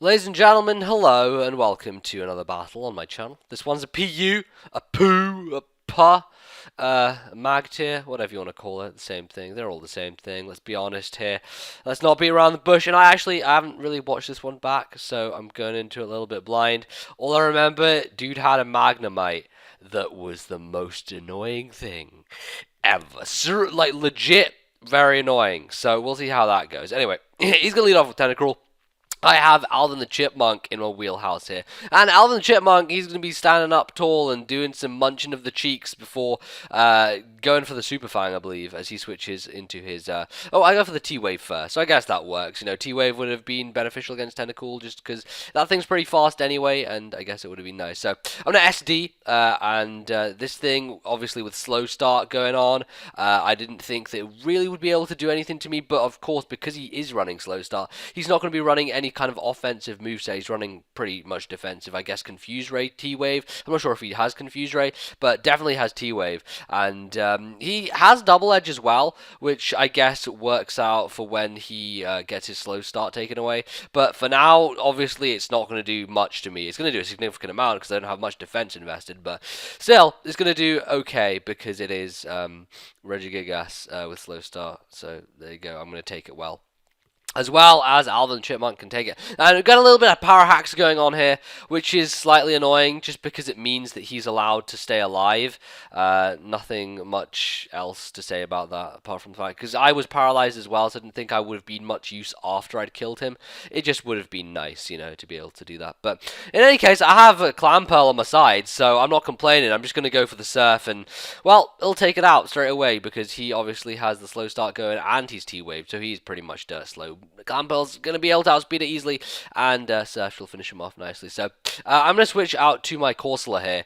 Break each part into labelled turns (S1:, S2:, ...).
S1: Ladies and gentlemen, hello and welcome to another battle on my channel. This one's a PU, a poo, a pa, a mag tier, whatever you want to call it, the same thing. They're all the same thing, let's be honest here. Let's not be around the bush, and I haven't really watched this one back, so I'm going into it a little bit blind. All I remember, dude had a Magnemite that was the most annoying thing ever. Like, legit very annoying, so we'll see how that goes. Anyway, he's going to lead off with Tentacruel. I have Alvin the Chipmunk in my wheelhouse here. And Alvin the Chipmunk, he's going to be standing up tall and doing some munching of the cheeks before going for the Super Fang, I believe, as he switches into his... Oh, I go for the T-Wave first, so I guess that works. You know, T-Wave would have been beneficial against Tentacool just because that thing's pretty fast anyway, and I guess it would have been nice. So, I'm going to SD, and this thing, obviously with slow start going on, I didn't think that it really would be able to do anything to me, but of course, because he is running slow start, he's not going to be running any kind of offensive moveset. He's running pretty much defensive. I guess Confuse Ray, T-Wave. I'm not sure if he has Confuse Ray, but definitely has T-Wave. And he has Double Edge as well, which I guess works out for when he gets his slow start taken away. But for now, obviously, it's not going to do much to me. It's going to do a significant amount because I don't have much defense invested, but still, it's going to do okay because it is Regigigas with slow start. So there you go. I'm going to take it well. As well as Alvin Chipmunk can take it. And we've got a little bit of power hacks going on here, which is slightly annoying, just because it means that he's allowed to stay alive. Nothing much else to say about that, apart from the fact, because I was paralyzed as well, so I didn't think I would have been much use after I'd killed him. It just would have been nice, you know, to be able to do that. But in any case, I have a Clam Pearl on my side, so I'm not complaining. I'm just going to go for the Surf, and, well, it'll take it out straight away, because he obviously has the slow start going, and he's T-Wave, so he's pretty much dirt slow. Clam Pearl's going to be able to outspeed it easily, and Surf will finish him off nicely. So I'm going to switch out to my Corsola here,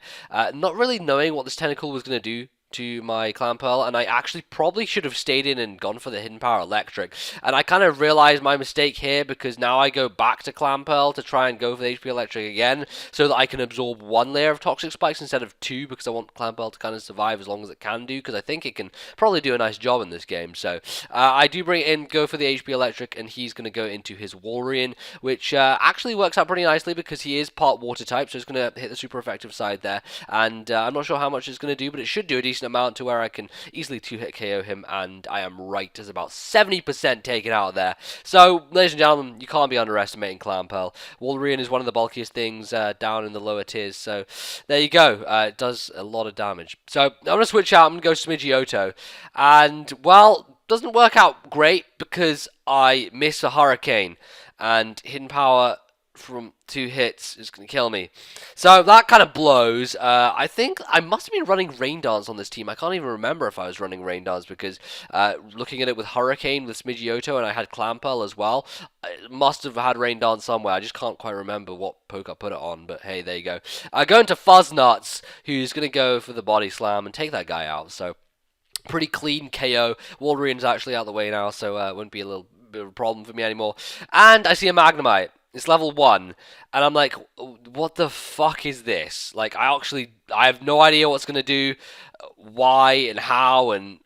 S1: not really knowing what this Tentacle was going to do to my Clam Pearl, and I actually probably should have stayed in and gone for the Hidden Power Electric. And I kind of realized my mistake here, because now I go back to Clam Pearl to try and go for the HP Electric again, so that I can absorb one layer of Toxic Spikes instead of two, because I want Clam Pearl to kind of survive as long as it can do, because I think it can probably do a nice job in this game. So I do bring it in, go for the HP Electric, and he's going to go into his Walrein, which actually works out pretty nicely, because he is part Water type, so it's going to hit the super effective side there. And I'm not sure how much it's going to do, but it should do a decent amount to where I can easily 2-hit KO him, and I am right. There's about 70% taken out there. So, ladies and gentlemen, you can't be underestimating Clam Pearl. Walrein is one of the bulkiest things down in the lower tiers, so there you go. It does a lot of damage. So, I'm going to switch out. I'm going to go Smidgeotto, and, well, doesn't work out great because I miss a Hurricane, and Hidden Power from 2 hits is going to kill me. So that kind of blows. I think I must have been running Rain Dance on this team. I can't even remember if I was running Rain Dance, because looking at it with Hurricane, with Smidgeotto, and I had Clam Pearl as well, I must have had Rain Dance somewhere. I just can't quite remember what poke I put it on, but hey, there you go. Going to Fuzznuts, who's going to go for the Body Slam and take that guy out. So pretty clean KO. Walrein's actually out of the way now, so it wouldn't be a little bit of a problem for me anymore. And I see a Magnemite. It's level 1, and I'm like, what the fuck is this? Like, I have no idea what's going to do, why and how, and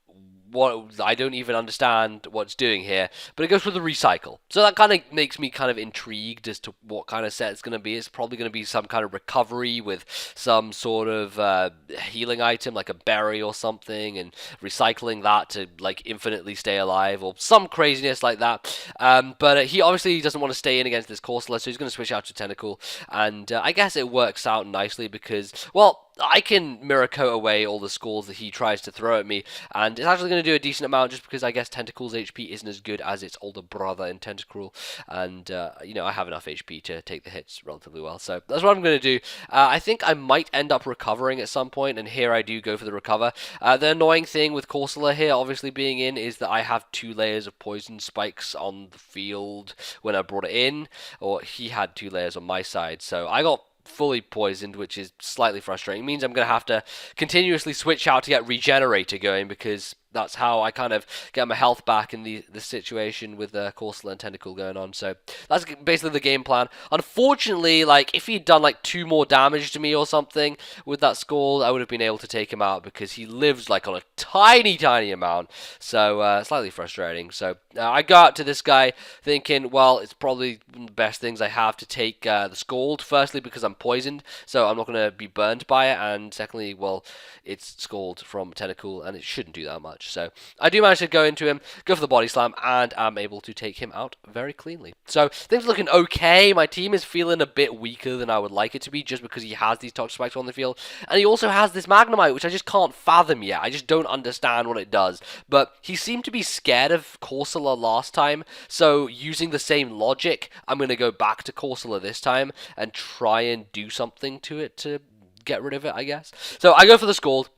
S1: what. I don't even understand what it's doing here, but it goes for the recycle. So that kind of makes me kind of intrigued as to what kind of set it's going to be. It's probably going to be some kind of recovery with some sort of healing item, like a berry or something, and recycling that to, like, infinitely stay alive, or some craziness like that. But he obviously doesn't want to stay in against this Corsola, so he's going to switch out to Tentacool, and I guess it works out nicely because, well, I can Mirror Coat away all the scalls that he tries to throw at me, and it's actually going to do a decent amount just because I guess Tentacool's HP isn't as good as its older brother in Tentacruel, and, you know, I have enough HP to take the hits relatively well, so that's what I'm going to do. I think I might end up recovering at some point, and here I do go for the recover. The annoying thing with Corsola here, obviously being in, is that I have 2 layers of poison spikes on the field when I brought it in, or he had 2 layers on my side, so I got fully poisoned, which is slightly frustrating. It means I'm going to have to continuously switch out to get Regenerator going, because that's how I kind of get my health back in the situation with Corsola and Tentacle going on. So that's basically the game plan. Unfortunately, like if he'd done like 2 more damage to me or something with that Scald, I would have been able to take him out because he lives like on a tiny amount. So slightly frustrating. So I got to this guy thinking, well, it's probably one of the best things I have to take the Scald. Firstly, because I'm poisoned, so I'm not going to be burned by it, and secondly, well, it's Scald from Tentacle, and it shouldn't do that much. So I do manage to go into him, go for the body slam, and I'm able to take him out very cleanly. So things are looking okay. My team is feeling a bit weaker than I would like it to be, just because he has these toxic spikes on the field, and he also has this Magnemite, which I just can't fathom yet. I just don't understand what it does. But he seemed to be scared of Corsola last time, so using the same logic, I'm going to go back to Corsola this time and try and do something to it to get rid of it, I guess. So I go for the Scald.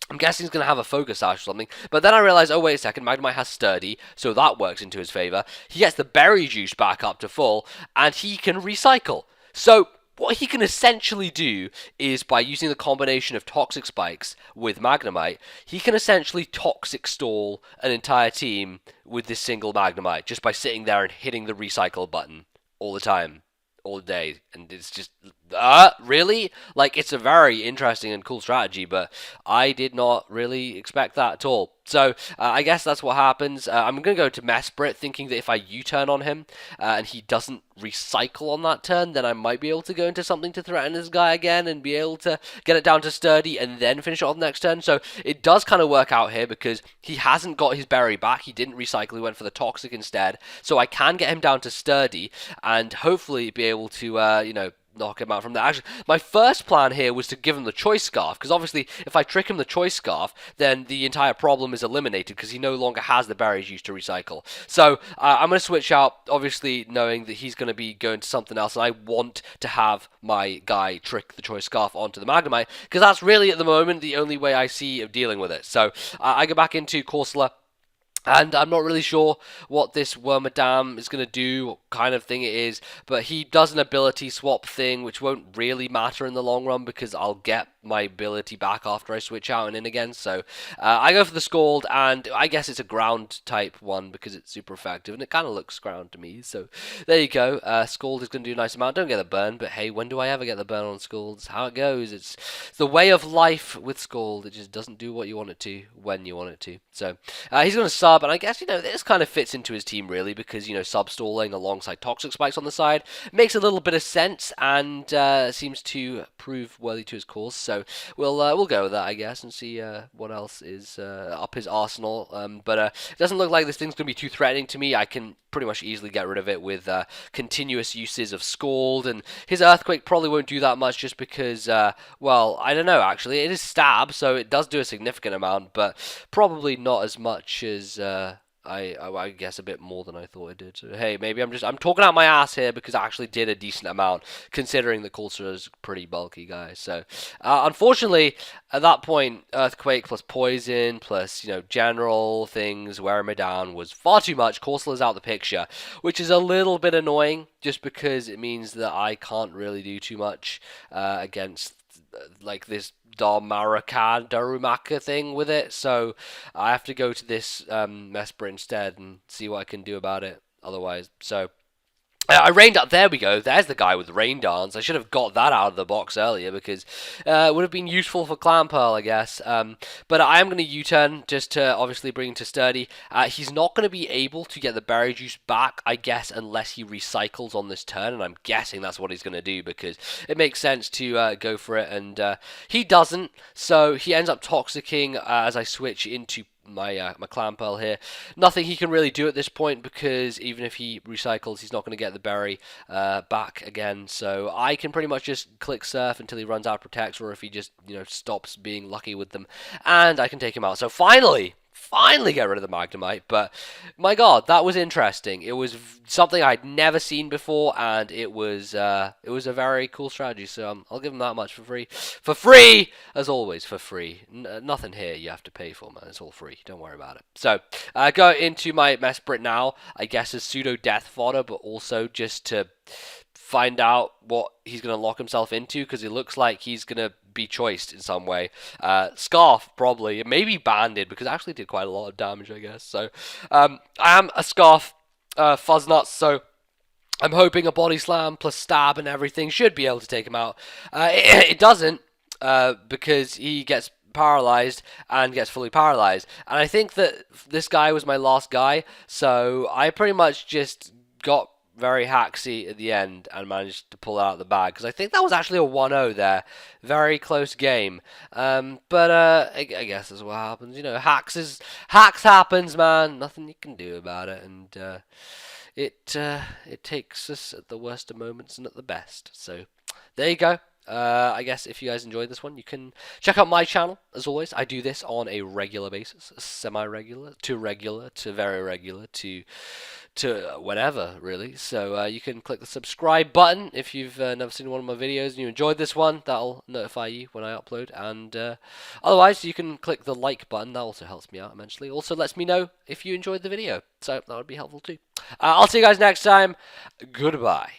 S1: I'm guessing he's going to have a Focus Sash or something, but then I realize, oh wait a second, Magnemite has Sturdy, so that works into his favor. He gets the Berry Juice back up to full, and he can recycle. So what he can essentially do is, by using the combination of Toxic Spikes with Magnemite, he can essentially Toxic Stall an entire team with this single Magnemite, just by sitting there and hitting the recycle button all the time, all day. And it's just, really? Like, it's a very interesting and cool strategy, but I did not really expect that at all. So, I guess that's what happens. I'm going to go to Mesprit, thinking that if I U-turn on him, and he doesn't recycle on that turn, then I might be able to go into something to threaten this guy again, and be able to get it down to Sturdy, and then finish it off next turn. So, it does kind of work out here, because he hasn't got his Berry back, he didn't recycle, he went for the Toxic instead. So, I can get him down to Sturdy, and hopefully be able to, knock him out from there. Actually, my first plan here was to give him the Choice Scarf, because obviously, if I trick him the Choice Scarf, then the entire problem is eliminated, because he no longer has the berries used to recycle. So, I'm going to switch out, obviously, knowing that he's going to be going to something else, and I want to have my guy trick the Choice Scarf onto the Magnemite, because that's really, at the moment, the only way I see of dealing with it. So, I go back into Corsola, and I'm not really sure what this Wormadam is going to do, what kind of thing it is, but he does an ability swap thing, which won't really matter in the long run, because I'll get my ability back after I switch out and in again. So I go for the Scald, and I guess it's a ground type one, because it's super effective, and it kind of looks ground to me. So there you go. Scald is going to do a nice amount. Don't get the burn, but hey, when do I ever get the burn on Scald? It's how it goes. It's the way of life with Scald. It just doesn't do what you want it to, when you want it to. So he's going to sub, and I guess, this kind of fits into his team, really, because, sub-stalling alongside Toxic Spikes on the side makes a little bit of sense, and seems to prove worthy to his cause. So we'll go with that, I guess, and see what else is up his arsenal. But it doesn't look like this thing's going to be too threatening to me. I can pretty much easily get rid of it with continuous uses of Scald, and his Earthquake probably won't do that much, just because, well, I don't know, actually. It is Stab, so it does do a significant amount, but probably not as much as I guess a bit more than I thought it did. So hey, maybe I'm talking out my ass here, because I actually did a decent amount, considering the Coulter is a pretty bulky guy. So unfortunately, at that point, Earthquake plus Poison plus general things wearing me down was far too much. Corsola's out the picture, which is a little bit annoying, just because it means that I can't really do too much against like this Darumaka thing with it, so I have to go to this Mesprit instead and see what I can do about it otherwise. So I rained up. There we go. There's the guy with the Rain Dance. I should have got that out of the box earlier, because it would have been useful for Clan Pearl, I guess. But I am going to U-turn just to obviously bring him to Sturdy. He's not going to be able to get the Berry Juice back, I guess, unless he recycles on this turn, and I'm guessing that's what he's going to do, because it makes sense to go for it, and he doesn't, so he ends up Toxicking as I switch into my Clan Pearl here. Nothing he can really do at this point, because even if he recycles, he's not going to get the berry back again. So I can pretty much just click Surf until he runs out of Protects, or if he just stops being lucky with them, and I can take him out. So finally get rid of the Magnemite. But my god, that was interesting. It was something I'd never seen before, and it was a very cool strategy. So I'll give him that much for free, as always, for free. Nothing here you have to pay for, man. It's all free. Don't worry about it. So go into my Mesprit now, I guess, as pseudo death fodder, but also just to find out what he's going to lock himself into, because he looks like he's going to be choiced in some way. Scarf, probably. Maybe Banded, because it actually did quite a lot of damage, I guess. So, I am a Scarf Fuzznuts, so I'm hoping a Body Slam plus Stab and everything should be able to take him out. It doesn't, because he gets paralyzed and gets fully paralyzed. And I think that this guy was my last guy, so I pretty much just got very hacksy at the end and managed to pull it out of the bag, because I think that was actually a 1-0 there. Very close game. But I guess that's what happens. You know, hacks happens, man. Nothing you can do about it. And it takes us at the worst of moments and at the best. So there you go. I guess if you guys enjoyed this one, you can check out my channel. As always, I do this on a regular basis, semi-regular to regular to very regular to whenever, really. So you can click the subscribe button if you've never seen one of my videos and you enjoyed this one. That'll notify you when I upload. And otherwise, you can click the like button. That also helps me out immensely. Also lets me know if you enjoyed the video. So that would be helpful too. I'll see you guys next time. Goodbye.